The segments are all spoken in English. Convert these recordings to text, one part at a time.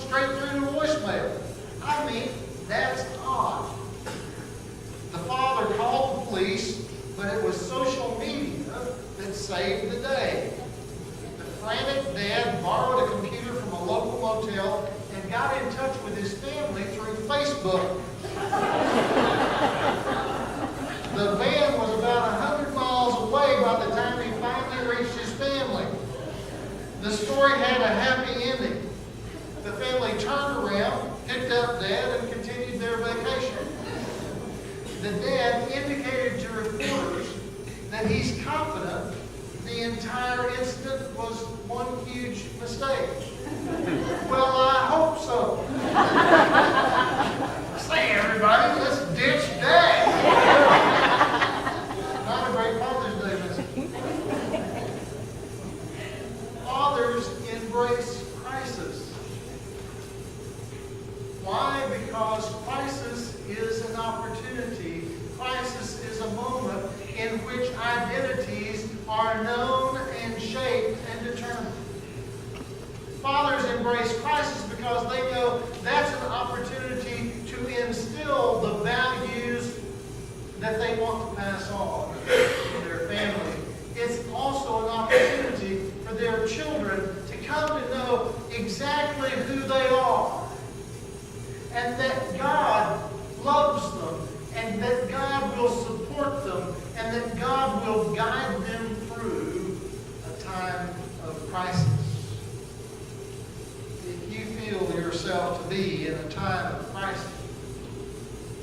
straight through to voicemail. I mean, that's odd. The father called the police, but it was social media that saved the day. The frantic dad borrowed a computer from a local motel and got in touch with his family through Facebook. The van was about 100 miles away by the time he finally reached his family. The story had a happy ending. The family turned around, picked up Dad, and continued their vacation. The dad indicated to reporters that he's confident the entire incident was one huge mistake. Well, I hope so. Say, everybody, let's ditch Dad. Not a great Father's Day message. Fathers embrace crisis. Why? Because crisis is an opportunity. Crisis is a moment in which identities are known and shaped and determined. Fathers embrace crisis because they know that's an opportunity to instill the values that they want to pass on to their family. It's also an opportunity for their children to come to know exactly who they are, and that God loves them, and that God will support them, and that God will guide them through a time of crisis. If you feel yourself to be in a time of crisis,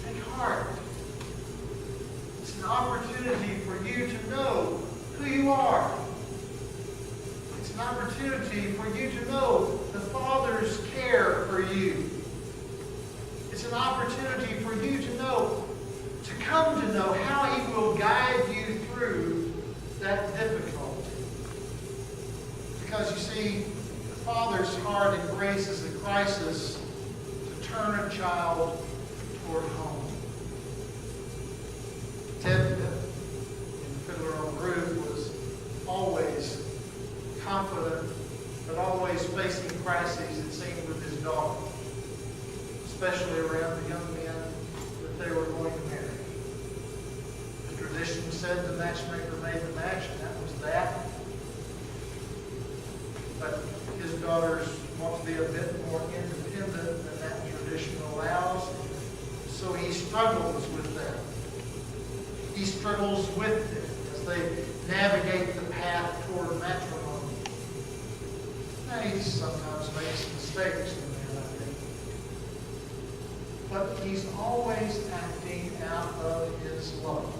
take heart. It's an opportunity for you to know who you are. It's an opportunity for you to know the Father's care for you. It's an opportunity for you to know, to come to know how He will guide you through that difficulty. Because you see, the Father's heart embraces a crisis to turn a child toward home. Ted, in the Fiddler on the Roof, was always confident, but always facing crises, it seemed, with his daughter, especially around the young men that they were going to marry. The tradition said the matchmaker made the match, and that was that. But his daughters want to be a bit more independent than that tradition allows, so he struggles with them. He struggles with them as they navigate the path toward matrimony. Now, he sometimes makes mistakes in there, I think. But he's always acting out of his love.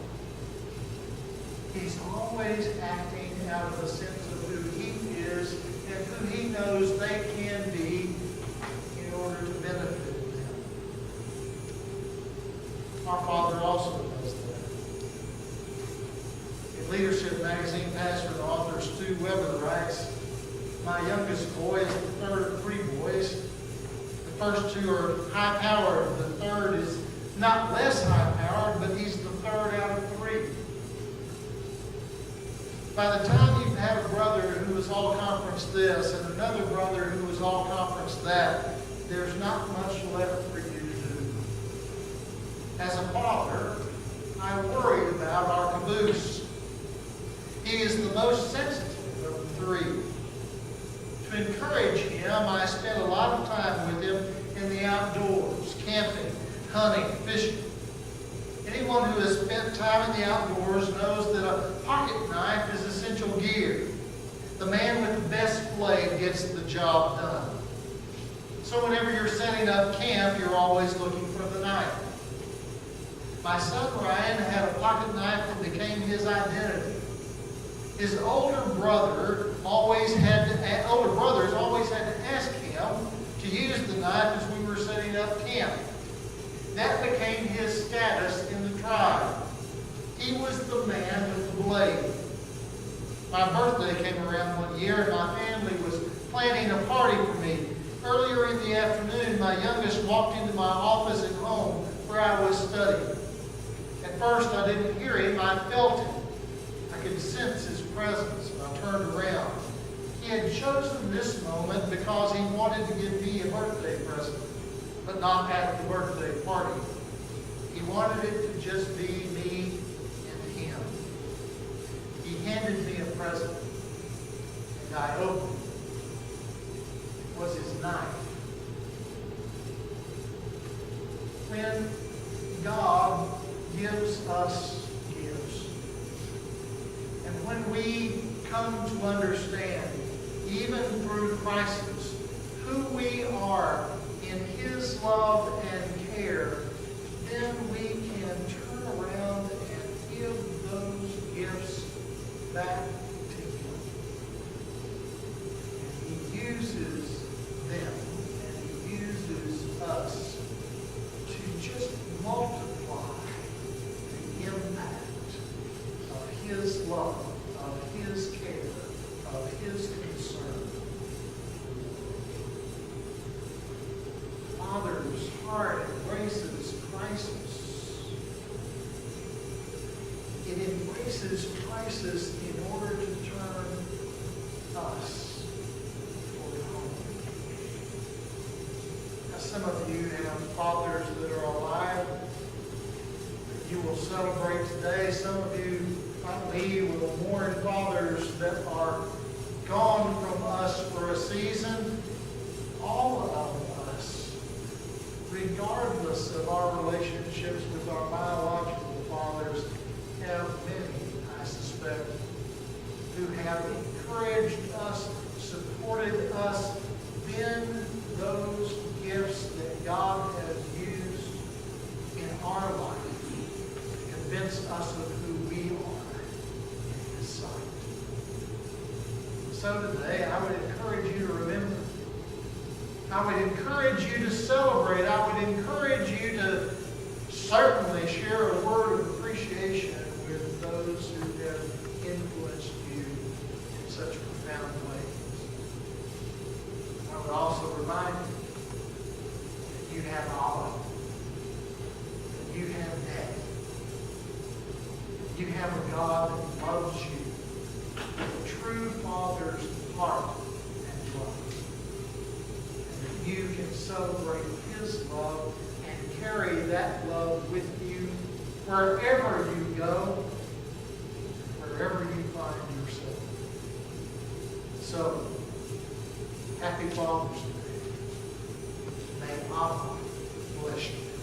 He's always acting out of a sense of who he is and who he knows they can be in order to benefit them. Our Father also does that. In Leadership Magazine, pastor and author Stu Weber writes, "My youngest boy is the third of three boys. The first two are high-powered. The third is not less high-powered, but he's the third out of three. By the time you've had a brother who is all conference this and another brother who is all conference that, there's not much left for you to do. As a father, I worry about our caboose. He is the most sensitive of the three. To encourage him, I spend a lot of time with him in the outdoors, camping, hunting, fishing. Anyone who has spent time in the outdoors knows that a pocket knife is essential gear. The man with the best blade gets the job done. So whenever you're setting up camp, you're always looking for the knife. My son Ryan had a pocket knife that became his identity. His older brothers always had to ask him to use the knife as we were setting up camp. That became his status in the tribe. He was the man with the blade. My birthday came around one year and my family was planning a party for me. Earlier in the afternoon, my youngest walked into my office at home where I was studying. At first, I didn't hear him. I felt him. I could sense his presence, and I turned around. He had chosen this moment because he wanted to give me a birthday present, but not at the birthday party. He wanted it to just be me and him. He handed me a present, and I opened it. It was his knife. When God gives us gifts, and when we come to understand, even through crisis, who we are in His love and care, then we can turn around and give those gifts back to Him. And He uses them, and He uses us to just multiply the impact of His love, of His care, of His concern. Father's heart embraces crisis. It embraces crisis in order to turn us toward home. Now, some of you have fathers that are alive that you will celebrate today. Some of you, like me, will mourn fathers that are gone from us for a season. All of us, regardless of our relationships with our biological fathers, have many, I suspect, who have encouraged us, supported us, been those gifts that God has used in our life to convince us of who we are in His sight. So today, I would encourage you to remember. I would encourage you to celebrate. I would encourage you to certainly share a word of appreciation with those who have influenced you in such profound ways. I would also remind you that you have Allah, that you have Dad, that you have a God that loves you with a true Father's heart and love. You can celebrate His love and carry that love with you wherever you go, wherever you find yourself. So, happy Father's Day. May Allah bless you.